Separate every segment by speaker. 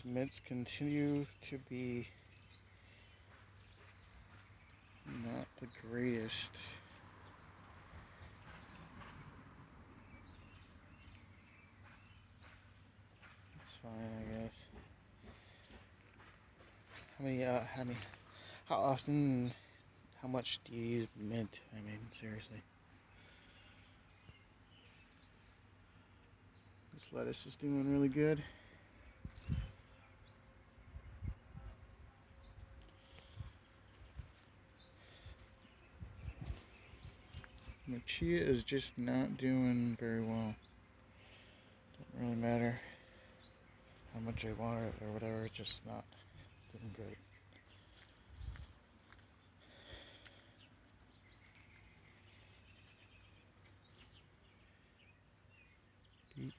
Speaker 1: These mints continue to be not the greatest. It's fine, I guess. How often, how much do you use mint? I mean, seriously. This lettuce is doing really good. My chia is just not doing very well. Doesn't really matter how much I water it or whatever, it's just not doing great. Beets.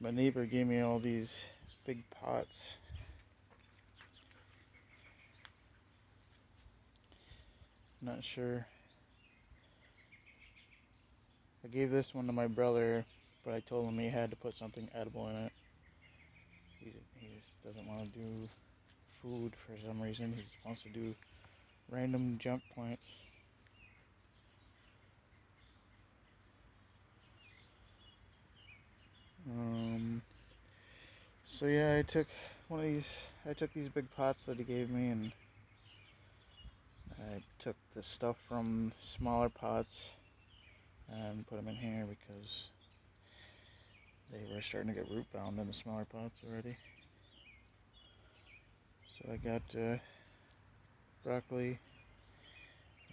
Speaker 1: My neighbor gave me all these big pots. Not sure. I gave this one to my brother, but I told him he had to put something edible in it. He just doesn't want to do food for some reason. He just wants to do random junk plants. So yeah, I took these big pots that he gave me, and I took the stuff from smaller pots and put them in here because they were starting to get root bound in the smaller pots already. So I got broccoli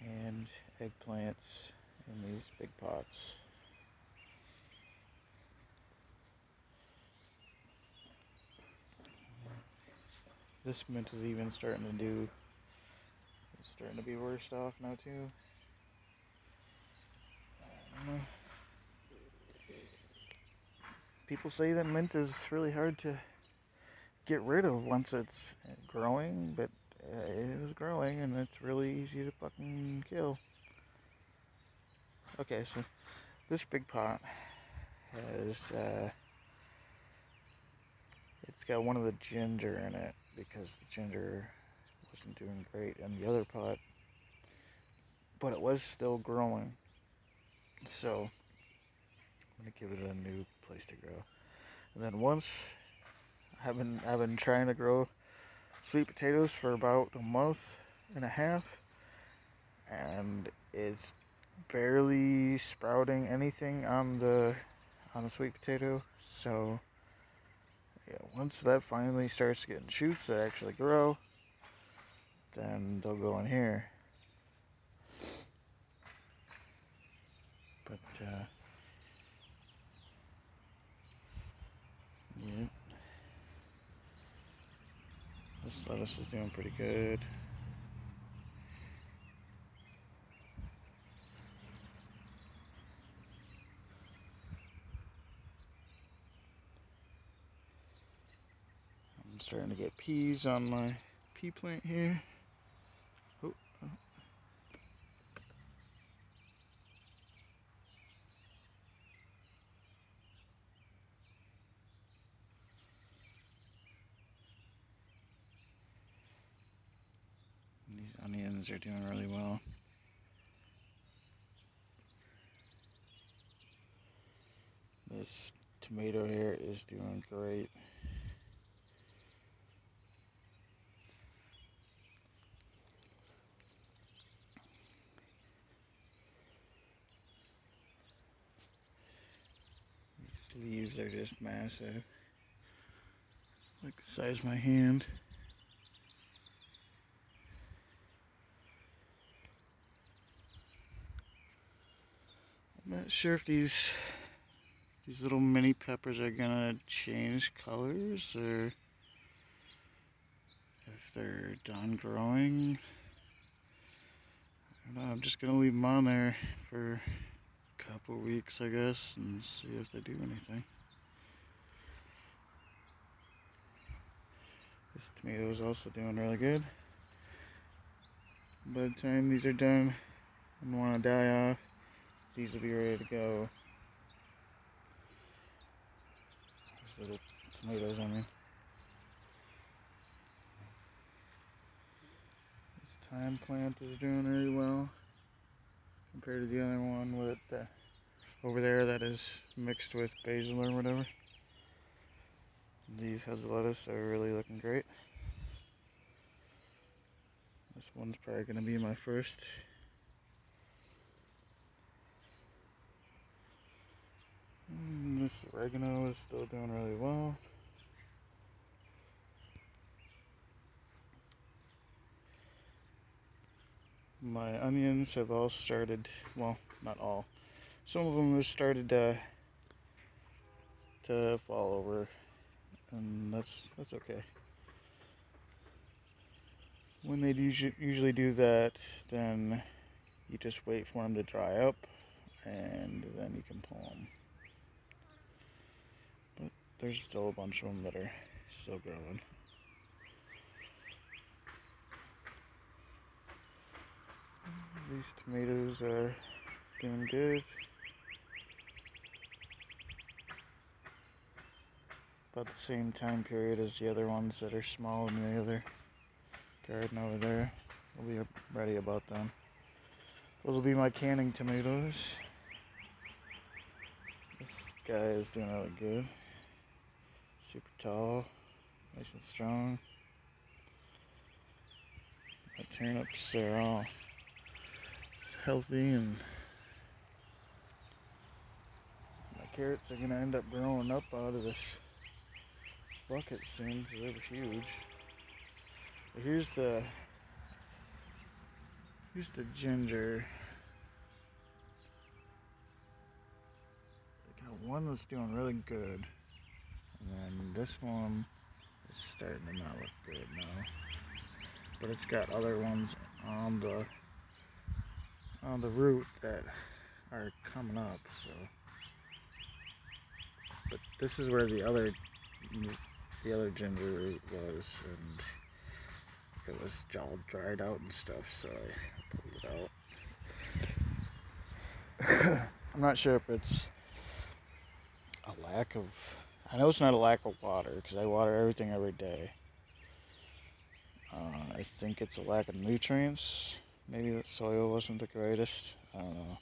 Speaker 1: and eggplants in these big pots. This mint is even starting to be worse off now too. I don't know. People say that mint is really hard to get rid of once it's growing, but it is growing and it's really easy to fucking kill. Okay, so this big pot has it's got one of the ginger in it because the ginger wasn't doing great in the other pot, but it was still growing. So I'm gonna give it a new place to grow. And then once I've been trying to grow sweet potatoes for about a month and a half, and it's barely sprouting anything on the sweet potato. So yeah, once that finally starts getting shoots that actually grow, then they'll go in here. But yeah, this lettuce is doing pretty good. I'm starting to get peas on my pea plant here. Oh, oh. These onions are doing really well. This tomato here is doing great. These leaves are just massive. Like the size of my hand. I'm not sure if these little mini peppers are gonna change colors or if they're done growing. I don't know, I'm just gonna leave them on there for a couple weeks, I guess, and see if they do anything. This tomato is also doing really good. By the time these are done and want to die off, these will be ready to go. These little tomatoes, I mean. This thyme plant is doing really well compared to the other one with over there that is mixed with basil or whatever. These heads of lettuce are really looking great. This one's probably going to be my first. And this oregano is still doing really well. My onions have all started, well, not all. Some of them have started to fall over, and that's okay. When they usually do that, then you just wait for them to dry up, and then you can pull them. But there's still a bunch of them that are still growing. These tomatoes are doing good. About the same time period as the other ones that are small in the other garden over there. We'll be ready about then. Those will be my canning tomatoes. This guy is doing really good. Super tall, nice and strong. My turnips are all healthy, and my carrots are gonna end up growing up out of this bucket soon because they were huge. But here's the ginger. They got one that's doing really good, and then this one is starting to not look good now. But it's got other ones on the root that are coming up. So, but this is where the other ginger root was, and it was all dried out and stuff. So I pulled it out. I'm not sure if it's a lack of. I know it's not a lack of water because I water everything every day. I think it's a lack of nutrients. Maybe the soil wasn't the greatest. I don't know.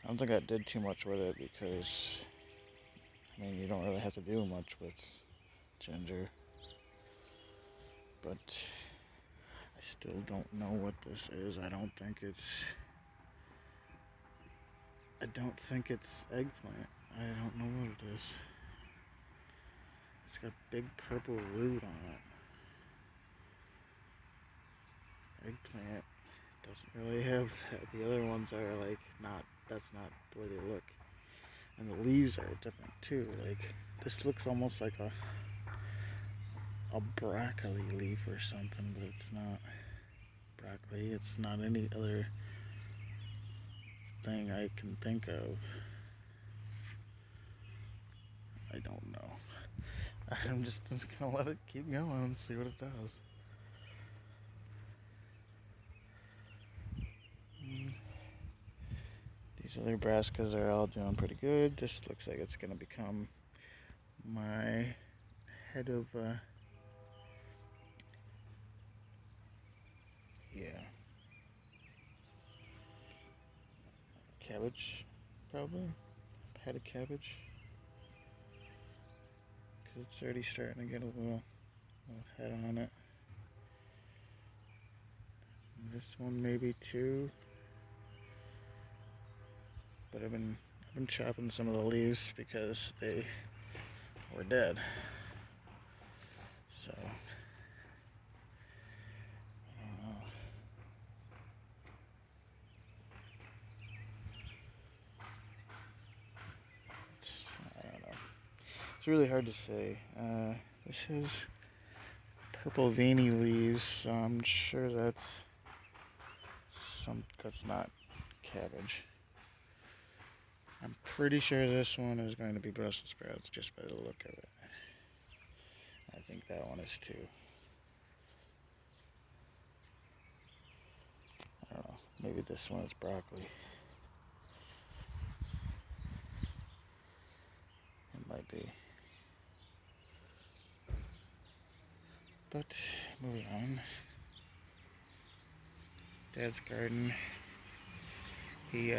Speaker 1: I don't think I did too much with it because, I mean, you don't really have to do much with ginger. But I still don't know what this is. I don't think it's eggplant. I don't know what it is. It's got big purple root on it. Eggplant doesn't really have that. The other ones are like that's not the way they look. And the leaves are different too. Like this looks almost like a broccoli leaf or something, but it's not broccoli. It's not any other thing I can think of. I don't know. I'm just gonna let it keep going and see what it does. These other brassicas are all doing pretty good. This looks like it's gonna become my head of cabbage, probably. Head of cabbage. Because it's already starting to get a little head on it. And this one maybe too. But I've been chopping some of the leaves because they were dead. So I don't know. It's really hard to say. This is purple veiny leaves, so I'm sure that's not cabbage. I'm pretty sure this one is going to be Brussels sprouts just by the look of it. I think that one is too. I don't know. Maybe this one is broccoli. It might be. But moving on. Dad's garden. He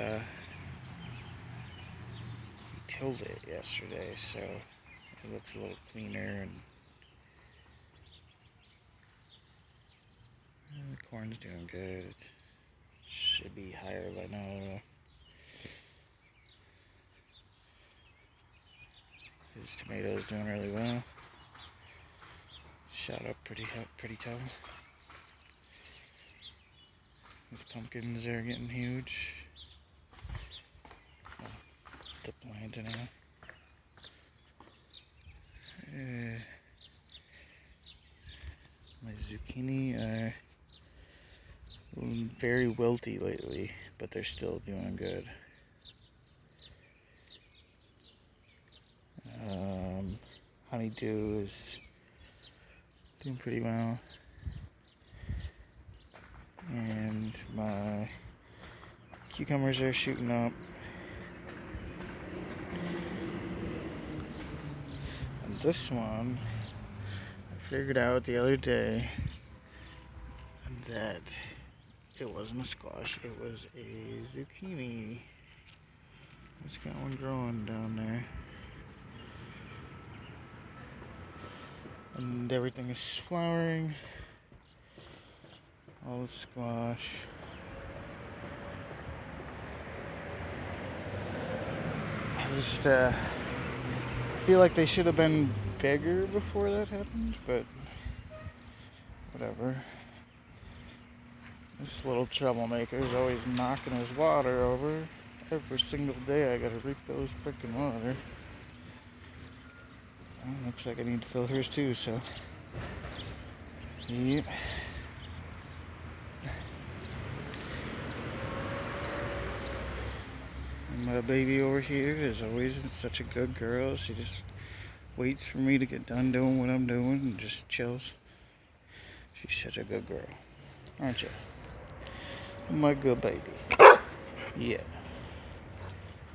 Speaker 1: tilled it yesterday, so it looks a little cleaner, and the corn's doing good. Should be higher by now. His tomatoes doing really well. Shot up pretty tall. His pumpkins are getting huge. Well, the plant anyway. My zucchini are very wilty lately, but they're still doing good. Honeydew is doing pretty well. And my cucumbers are shooting up. And this one, I figured out the other day that it wasn't a squash, it was a zucchini. It's got one growing down there. And everything is flowering. All the squash. I just feel like they should have been bigger before that happened, but whatever. This little troublemaker is always knocking his water over. Every single day I gotta refill his frickin' water. Well, looks like I need to fill hers too, so. Yep. And my baby over here is always such a good girl. She just waits for me to get done doing what I'm doing and just chills. She's such a good girl. Aren't you? My good baby. Yeah.